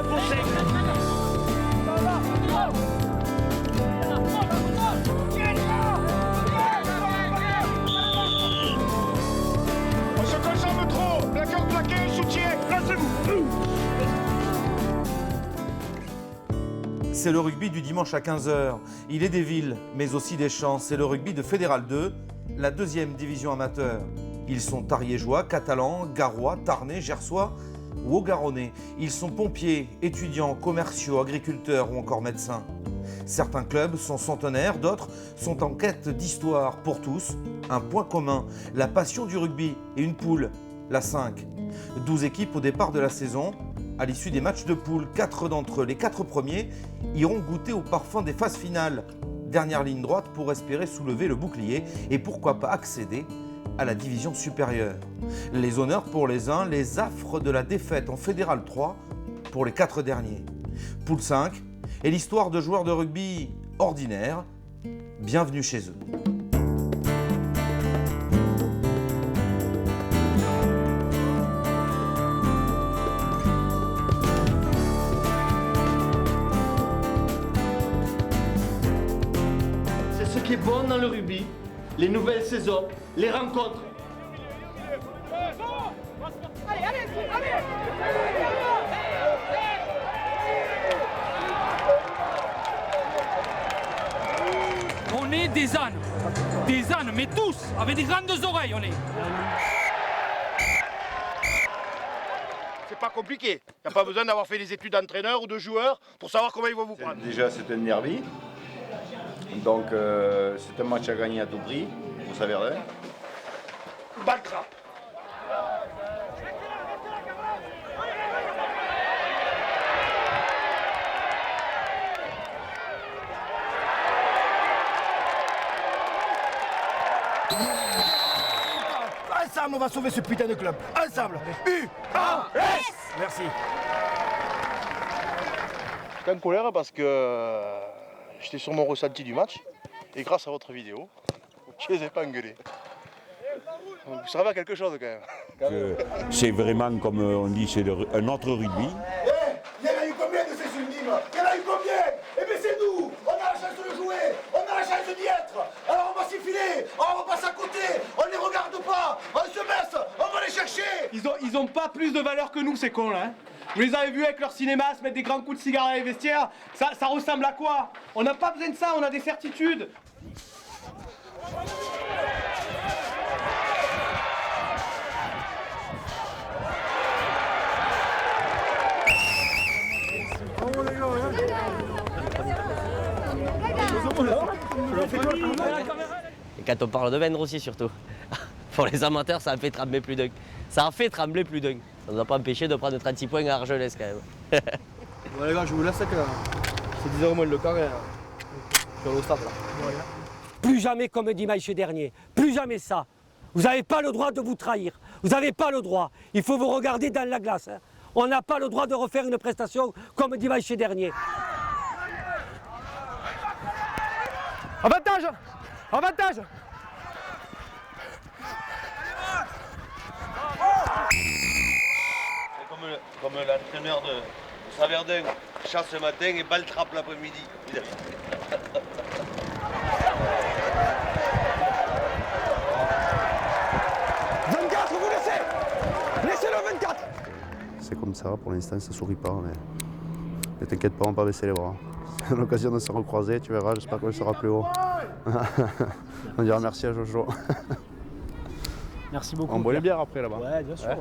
pousser. On se consomme trop. Plaqueur plaqué, soutien, placez-vous. C'est le rugby du dimanche à 15 h. Il est des villes, mais aussi des champs. C'est le rugby de Fédéral 2, la deuxième division amateur. Ils sont ariégeois, catalans, garois, tarnais, gersois ou haut-garonnais. Ils sont pompiers, étudiants, commerciaux, agriculteurs ou encore médecins. Certains clubs sont centenaires, d'autres sont en quête d'histoire. Pour tous, un point commun, la passion du rugby et une poule, la 5. 12 équipes au départ de la saison. À l'issue des matchs de poule, 4 d'entre eux, les 4 premiers, iront goûter au parfum des phases finales. Dernière ligne droite pour espérer soulever le bouclier et pourquoi pas accéder à la division supérieure. Les honneurs pour les uns, les affres de la défaite en Fédéral 3 pour les 4 derniers. Poule 5 et l'histoire de joueurs de rugby ordinaires. Bienvenue chez eux. C'est ce qui est bon dans le rugby, les nouvelles saisons, les rencontres. On est des ânes, mais tous, avec des grandes oreilles, on est. C'est pas compliqué. Il n'y a pas besoin d'avoir fait des études d'entraîneur ou de joueur pour savoir comment ils vont vous prendre. Déjà, c'est un derby. Donc, c'est un match à gagner à tout prix pour Saverdin. Balle trappe. Ensemble, on va sauver ce putain de club. Ensemble. U-A-S. Merci. J'étais en colère parce que j'étais sur mon ressenti du match et grâce à votre vidéo, je les ai pas engueulés. Donc, vous servez à quelque chose quand même. C'est vraiment, comme on dit, c'est un autre rugby. Il y en a eu combien de ces sublimes? Il y en a eu combien? Eh bien c'est nous. On a la chance de le jouer. On a la chance d'y être. Alors on va s'y filer. On passe à côté. On les regarde pas. On se baisse. On va les chercher. Ils ont pas plus de valeur que nous, ces cons là. Hein. Vous les avez vus avec leur cinéma se mettre des grands coups de cigare dans les vestiaires. Ça ressemble à quoi? On n'a pas besoin de ça, on a des certitudes. Et quand on parle de vendre aussi surtout. Pour les amateurs, ça a fait trembler plus d'un. Ça a fait trembler plus d'un. Ça nous a pas empêché de prendre 36 points à Argelès quand même. Bon les gars, je vous laisse avec c'est 10h moins le quart et sur le stade là. Plus jamais comme dimanche dernier. Plus jamais ça. Vous n'avez pas le droit de vous trahir. Vous n'avez pas le droit. Il faut vous regarder dans la glace. Hein. On n'a pas le droit de refaire une prestation comme dimanche dernier. Avantage! Avantage! C'est comme l'entraîneur de Saverdin chasse le matin et balle trappe l'après-midi. Vous laissez. Laissez-le 24. C'est comme ça, pour l'instant, ça sourit pas. Mais t'inquiète pas, on va pas baisser les bras. C'est l'occasion de se recroiser, tu verras, j'espère qu'on sera plus haut. On dira merci à Jojo. Merci beaucoup. On boit les bières après là-bas. Ouais, bien sûr. Ouais.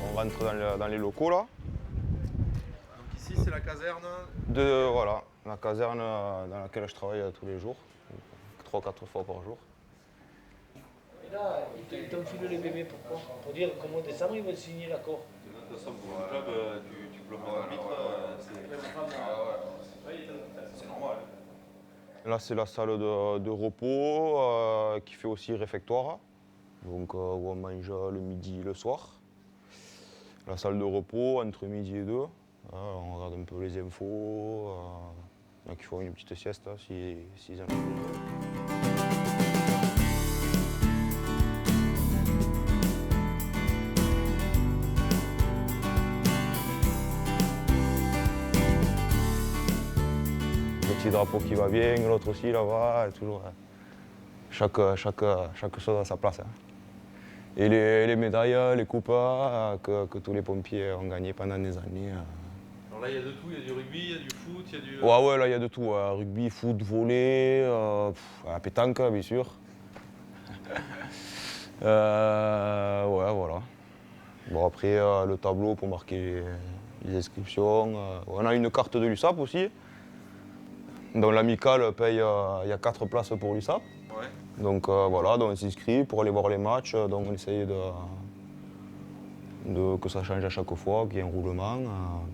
On rentre dans les locaux là. Donc ici c'est la caserne. Voilà, la caserne dans laquelle je travaille tous les jours, 3-4 fois par jour. Là, ils t'ont filé les bébés, pourquoi? Pour dire qu'au mois de décembre, ils vont signer l'accord. De toute façon, pour le club, tu bloques l'arbitre, c'est normal. Là, c'est la salle de repos qui fait aussi réfectoire, donc où on mange le midi et le soir. La salle de repos entre midi et 2, on regarde un peu les infos, il y en a qui font une petite sieste s'ils en ont besoin. Petit drapeau qui va bien, l'autre aussi là-bas, toujours chaque chose à sa place. Hein. Et les médailles, les coupes que tous les pompiers ont gagnées pendant des années. Alors là, il y a de tout, il y a du rugby, il y a du foot, il y a du... Ouais, là, il y a de tout. Rugby, foot, volley, la pétanque, bien sûr. Ouais, voilà. Bon, après, le tableau pour marquer les inscriptions. On a une carte de l'USAP aussi. Donc l'amicale paye, il y a 4 places pour l'USAP. Ouais. Donc voilà, donc on s'inscrit pour aller voir les matchs. Donc on essaye que ça change à chaque fois, qu'il y ait un roulement.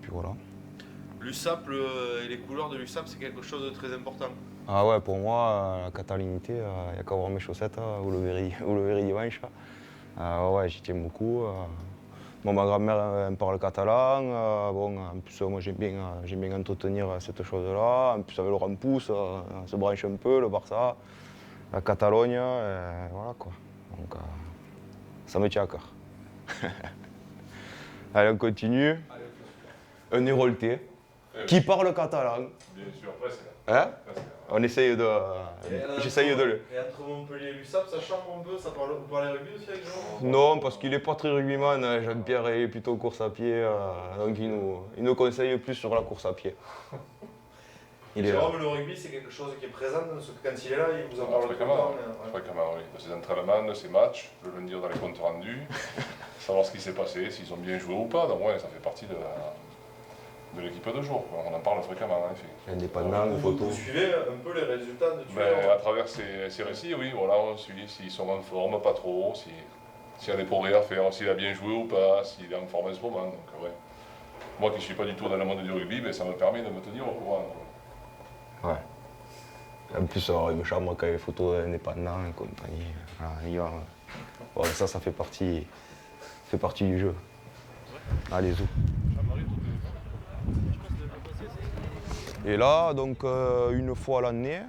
Puis voilà. L'USAP et les couleurs de l'USAP, c'est quelque chose de très important. Ah ouais, pour moi, la catalanité, il n'y a qu'à voir mes chaussettes ou le verre dimanche. Ouais, j'y tiens beaucoup. Bon, ma grand-mère elle parle catalan. Bon, en plus, moi j'aime bien entretenir cette chose-là. En plus, avec le Rampous, on se branche un peu, le Barça, la Catalogne, voilà quoi. Donc, ça me tient à cœur. Allez, on continue. Un Héroltais qui parle catalan. Bien sûr, presque. Hein? On essaye de. J'essaye de le. Et entre Montpellier et l'USAP, ça change un peu, vous parlez rugby aussi avec Jean? Non, parce qu'il n'est pas très rugbyman, Jean-Pierre est plutôt course à pied, donc il nous conseille plus sur la course à pied. Jérôme, le rugby, c'est quelque chose qui est présent, quand il est là, il vous en parle Fréquemment, fréquemment, oui. De ses entraînements, de ses matchs, de le dire dans les comptes rendus, savoir ce qui s'est passé, s'ils ont bien joué ou pas, donc ouais, ça fait partie de l'équipe de jour. On en parle fréquemment, en effet. Indépendant, Vous suivez un peu les résultats de À travers ces récits, oui, voilà, on suit s'ils sont en forme, pas trop, s'il y a des progrès à faire, s'il a bien joué ou pas, s'il est en forme en ce moment. Donc, ouais. Moi qui ne suis pas du tout dans le monde du rugby, ça me permet de me tenir au courant. Ouais. En plus, il me charme quand il y a les photos indépendants et compagnie. Voilà, ça fait partie du jeu. Allez, zou. Et là, donc, une fois à l'année,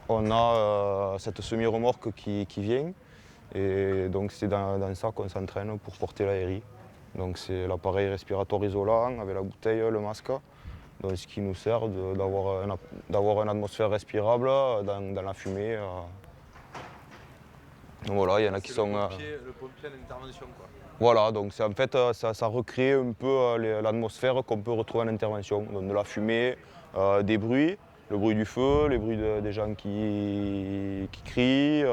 on a cette semi-remorque qui vient. Et donc, c'est dans ça qu'on s'entraîne pour porter l'aérie. Donc, c'est l'appareil respiratoire isolant avec la bouteille, le masque. Donc, ce qui nous sert d'avoir une atmosphère respirable dans la fumée. Donc voilà, il y en a qui sont... Le pompier en intervention, quoi. Voilà, donc en fait, ça recrée un peu l'atmosphère qu'on peut retrouver en intervention. Donc de la fumée, des bruits, le bruit du feu, les bruits des gens qui crient,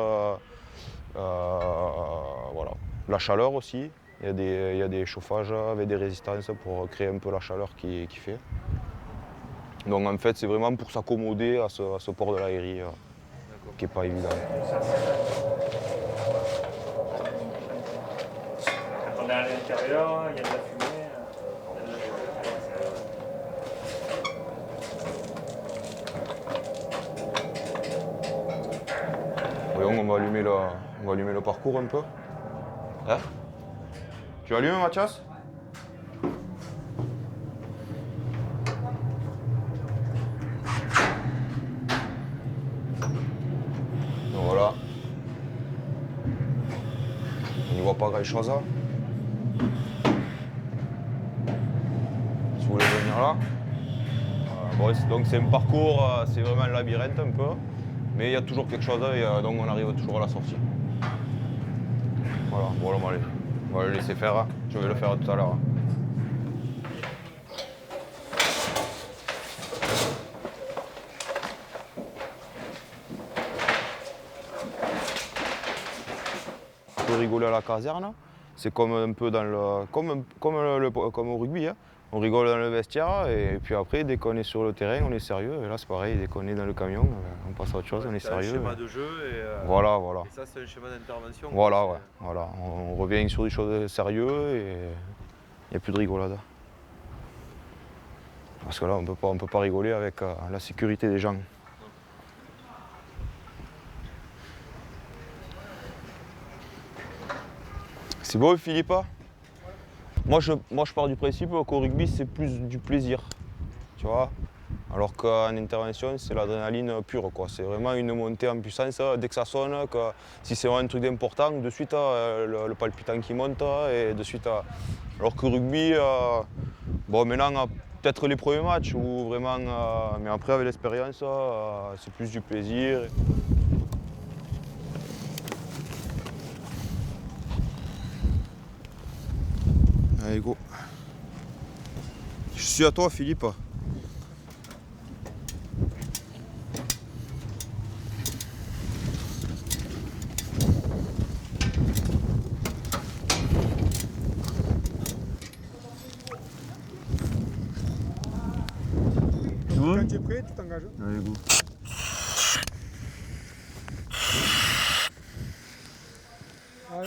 voilà. La chaleur aussi, il y a des chauffages avec des résistances pour créer un peu la chaleur qui fait. Donc en fait, c'est vraiment pour s'accommoder à ce port de l'aérie qui n'est pas évident. Quand on est à l'intérieur, il y a de la fumée. Voyons, on va allumer le parcours un peu. Hein? Tu allumes, Mathias? Donc voilà. On n'y voit pas grand chose. Si vous voulez venir là. Bon, donc c'est un parcours, c'est vraiment un labyrinthe un peu. Mais il y a toujours quelque chose et donc on arrive toujours à la sortie. Voilà, bon, on va le laisser faire. Je vais le faire tout à l'heure. On peut rigoler à la caserne. C'est comme un peu dans comme au rugby. Hein. on rigole dans le vestiaire et puis après, dès qu'on est sur le terrain, on est sérieux. Et là, c'est pareil, dès qu'on est dans le camion, on passe à autre chose, on est sérieux. C'est un schéma de jeu et, voilà. et ça, c'est un schéma d'intervention. Voilà, ouais, voilà. On revient sur des choses sérieuses et il n'y a plus de rigolade. Parce que là, on ne peut pas rigoler avec la sécurité des gens. C'est beau, Philippe? Moi, je pars du principe qu'au rugby, c'est plus du plaisir, tu vois. Alors qu'en intervention, c'est l'adrénaline pure, quoi. C'est vraiment une montée en puissance dès que ça sonne, que si c'est vraiment un truc d'important, de suite, le palpitant qui monte, et de suite... Alors que rugby, bon, maintenant, peut-être les premiers matchs, où vraiment... mais après, avec l'expérience, c'est plus du plaisir. Allez, go. Je suis à toi, Philippe. Quand tu es prêt, tu t'engages. Allez, go. Ouais.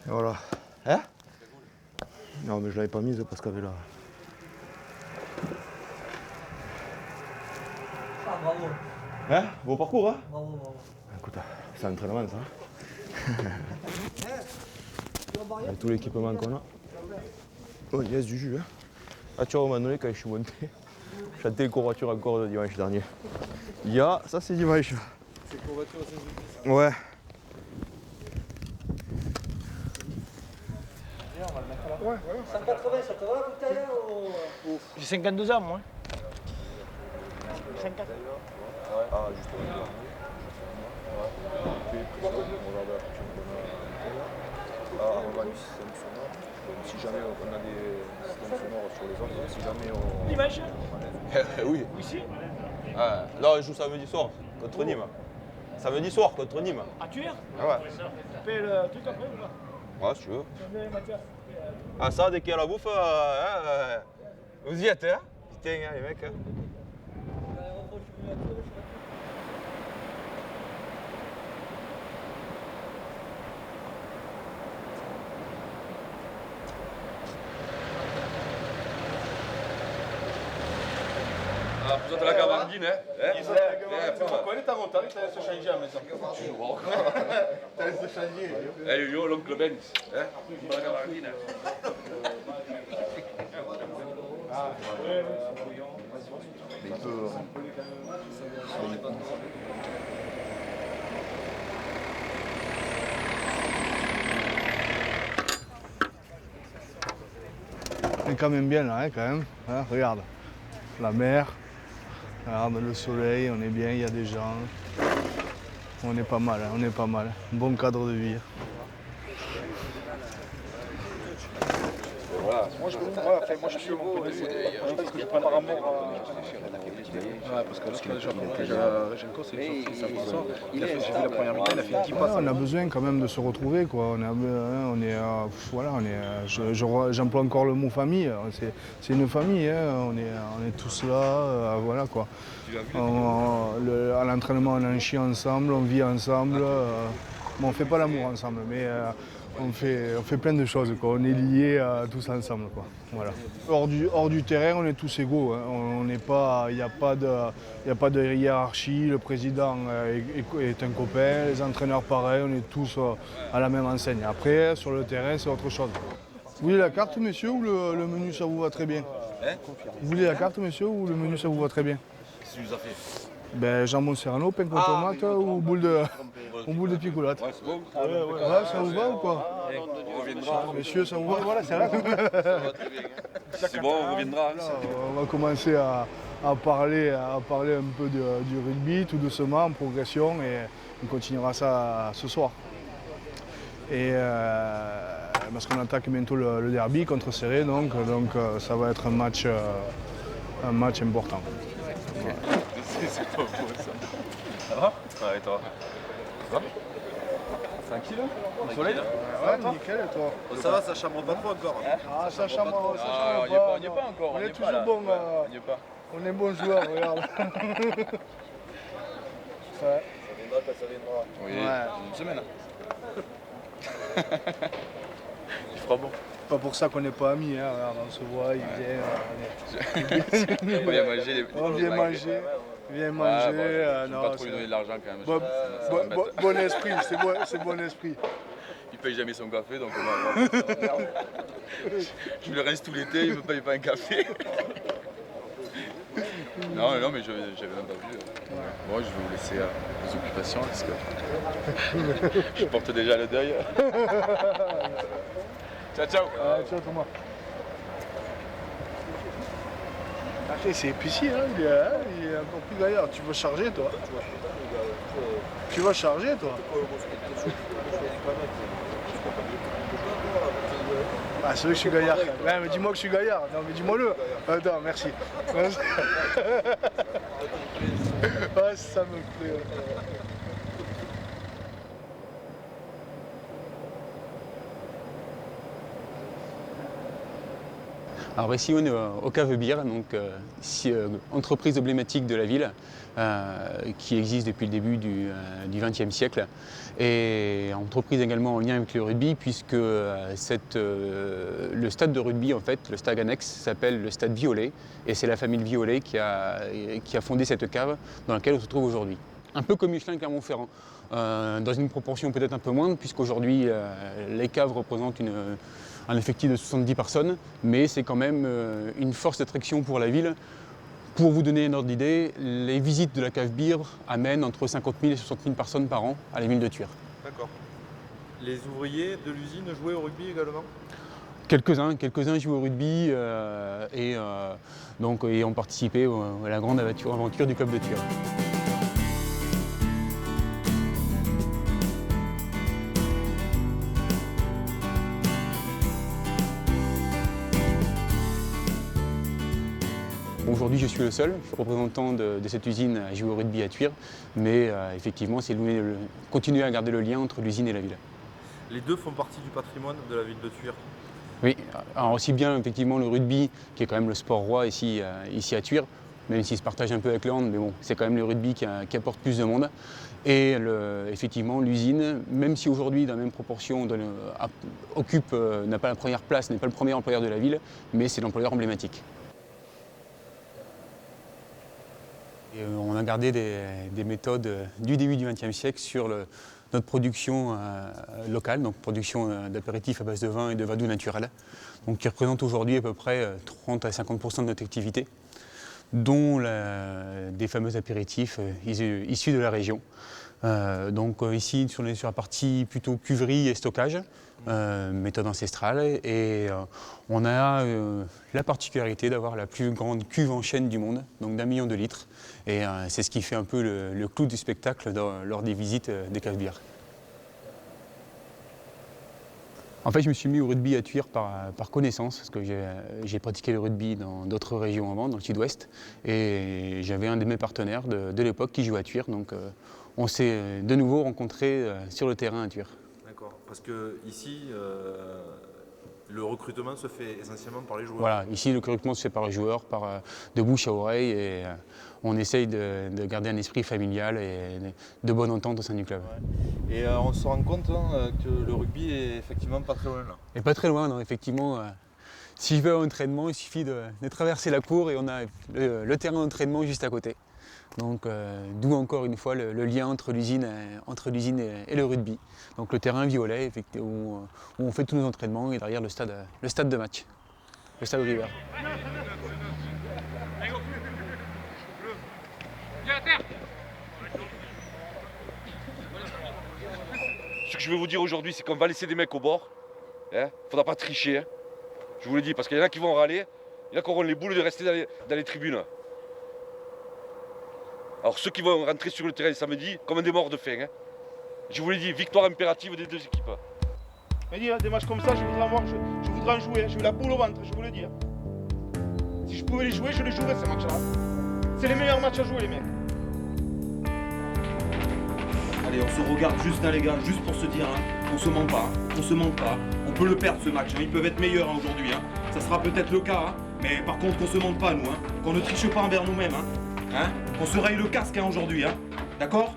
Et voilà. Hein? Non, mais je l'avais pas mise parce qu'elle avait là. Ah, bravo. Hein? Beau parcours, hein? Bravo, bravo. Écoute, c'est un entraînement, ça. Avec tout l'équipement qu'on a. Oh, il y a du jus, hein? Ah, tu vois, au moment donné, quand je suis monté, je chantais les courbatures encore de dimanche dernier. Il y a, ça c'est dimanche. C'est courbature au Saint-Sulpice. Ouais. Ouais, voilà. 180, ça te va la bouteille ou... J'ai 52 ans, moi. 54. Ah, justement. Ah, on va du système sonore. Donc, si jamais on a des systèmes sonores sur les autres, si jamais on... Dimanche? Oui. Ici? Ah, là, on joue samedi soir contre Nîmes. Samedi soir contre Nîmes. À Tuer? Ah ouais. Tu payes le truc après ou pas? Ouais, si tu veux. Ah, ça, dès qu'il y a la bouffe, vous y êtes, hein? Putain, hein, les mecs. Hein. Ah, vous êtes à la cavardine, hein? Pourquoi elle est en retard? Tu laisses changer à la maison. Tu laisses changer. Eh yo, l'oncle Ben, hein? Pas la cavardine. On est quand même bien là, hein, quand même. Hein, regarde, la mer, regarde le soleil, on est bien, il y a des gens. On est pas mal, hein, on est pas mal. Bon cadre de vie. Voilà. Moi je suis au Montpellier. Parce que je prends par amour. Ouais, parce que là, j'ai encore c'est une sortie samedi soir. J'ai vu la première mi-temps, il a fait 10 passes. On a besoin quand même de se retrouver, quoi. J'emploie encore le mot famille. C'est une famille, hein. On est tous là, voilà quoi. À l'entraînement, on en chie ensemble, on vit ensemble. Bon, on fait pas l'amour ensemble, mais On fait plein de choses, quoi. On est liés tous ensemble, quoi. Voilà. Hors du terrain, on est tous égaux. Hein. Il n'y a pas de hiérarchie. Le président est un copain, les entraîneurs pareil, on est tous à la même enseigne. Après, sur le terrain, c'est autre chose. Vous voulez la carte, monsieur, ou le menu, ça vous va très bien? Vous voulez la carte, monsieur, ou le menu, ça vous va très bien? Qu'est-ce que tu nous as fait? Ben, jambon serrano, pain con tomate ou boule de picolate. Ouais, c'est bon. Ouais, ça vous va ou quoi? On reviendra. Monsieur, ça vous va? Voilà, c'est vrai. C'est bon, on reviendra. On va commencer à parler un peu du rugby, tout doucement, en progression, et on continuera ça ce soir. Et parce qu'on attaque bientôt le derby contre Serré, donc ça va être un match important. Okay. C'est pas beau ça. Ça va? Ouais, et toi? Ça va? Tranquille? Au soleil? Ouais, nickel, et toi? Ça va, ça chambre pas trop encore. Ah, ça chambre pas. On n'y est pas encore. On est toujours bon. On est bons joueurs, regarde. Ouais. Ça viendra quand ça viendra. Oui, une semaine. Il fera bon. Pas pour ça qu'on n'est pas amis, hein. Regarde, on se voit, il vient. On vient manger. On vient manger. Viens manger. Je ne vais pas trop lui donner de l'argent quand même. Bon esprit, c'est bon esprit. Il paye jamais son café, donc on va. Je le reste tout l'été, il ne me paye pas un café. Non, mais j'avais même pas vu. Bon, je vais vous laisser les occupations parce que je porte déjà le deuil. Ciao, ciao. Ciao Thomas. C'est épicier, hein, il est un peu plus gaillard. Tu vas charger, toi? Tu vas charger, toi? Ah, c'est vrai que je suis gaillard. Ouais, mais dis-moi que je suis gaillard. Non, mais dis-moi-le. Attends, merci. Ouais, ça me plaît. Alors ici on est au Cave Bière, donc entreprise emblématique de la ville qui existe depuis le début du XXe siècle et entreprise également en lien avec le rugby puisque le stade de rugby en fait, le stade annexe s'appelle le stade Violet et c'est la famille Violet qui a fondé cette cave dans laquelle on se trouve aujourd'hui. Un peu comme Michelin-Clermont-Ferrand, dans une proportion peut-être un peu moindre puisqu'aujourd'hui les caves représentent un effectif de 70 personnes, mais c'est quand même une force d'attraction pour la ville. Pour vous donner une ordre d'idée, les visites de la cave bière amènent entre 50 000 et 60 000 personnes par an à la ville de Thuir. D'accord. Les ouvriers de l'usine jouaient au rugby également? Quelques-uns jouent au rugby et ont participé à la grande aventure du club de Thuir. Aujourd'hui, je suis le seul, je suis représentant de cette usine à jouer au rugby à Thuir, mais effectivement, c'est continuer à garder le lien entre l'usine et la ville. Les deux font partie du patrimoine de la ville de Thuir? Oui, alors aussi bien effectivement le rugby, qui est quand même le sport roi ici à Thuir, même s'il se partage un peu avec le hand, mais bon, c'est quand même le rugby qui apporte plus de monde. Et effectivement, l'usine, même si aujourd'hui, dans la même proportion, n'a pas la première place, n'est pas le premier employeur de la ville, mais c'est l'employeur emblématique. Et on a gardé des méthodes du début du XXe siècle sur notre production locale, donc production d'apéritifs à base de vin et de vadou naturel, donc qui représente aujourd'hui à peu près 30 à 50% de notre activité, dont des fameux apéritifs issus de la région. Donc ici, on est sur la partie plutôt cuverie et stockage, méthode ancestrale, et on a la particularité d'avoir la plus grande cuve en chêne du monde, donc d'1 million de litres, et c'est ce qui fait un peu le clou du spectacle lors des visites des caves bières. En fait, je me suis mis au rugby à Thuir par connaissance, parce que j'ai pratiqué le rugby dans d'autres régions avant, dans le sud-ouest, et j'avais un de mes partenaires de l'époque qui jouait à Thuir, donc on s'est de nouveau rencontrés sur le terrain à Thuir. D'accord, parce que ici, Le recrutement se fait essentiellement par les joueurs. Voilà, ici le recrutement se fait par les joueurs, de bouche à oreille et on essaye de garder un esprit familial et de bonne entente au sein du club. Ouais. Et on se rend compte que le rugby est effectivement pas très loin là. Et pas très loin, non, effectivement. Si je vais à l'entraînement, il suffit de traverser la cour et on a le terrain d'entraînement juste à côté. Donc d'où encore une fois le lien entre l'usine et le rugby. Donc le terrain violet où on fait tous nos entraînements et derrière le stade de match, le stade River. Ce que je vais vous dire aujourd'hui, c'est qu'on va laisser des mecs au bord. Hein, faudra pas tricher. Hein. Je vous le dis, parce qu'il y en a qui vont râler, il y en a qui auront les boules de rester dans les tribunes. Alors ceux qui vont rentrer sur le terrain samedi, comme des morts de faim. Hein. Je vous l'ai dit, victoire impérative des deux équipes. Mais dis, des matchs comme ça, je voudrais en jouer. J'ai eu la boule au ventre, je vous le dis. Si je pouvais les jouer, je les jouerais ces matchs-là. C'est les meilleurs matchs à jouer, les mecs. Allez, on se regarde juste là, les gars, juste pour se dire, hein, on se ment pas, on se ment pas. On peut le perdre ce match, hein, ils peuvent être meilleurs hein, aujourd'hui. Hein. Ça sera peut-être le cas, hein, mais par contre qu'on se mente pas, nous. Hein, qu'on ne triche pas envers nous-mêmes. Hein, qu'on se raye le casque hein, aujourd'hui. Hein, d'accord ?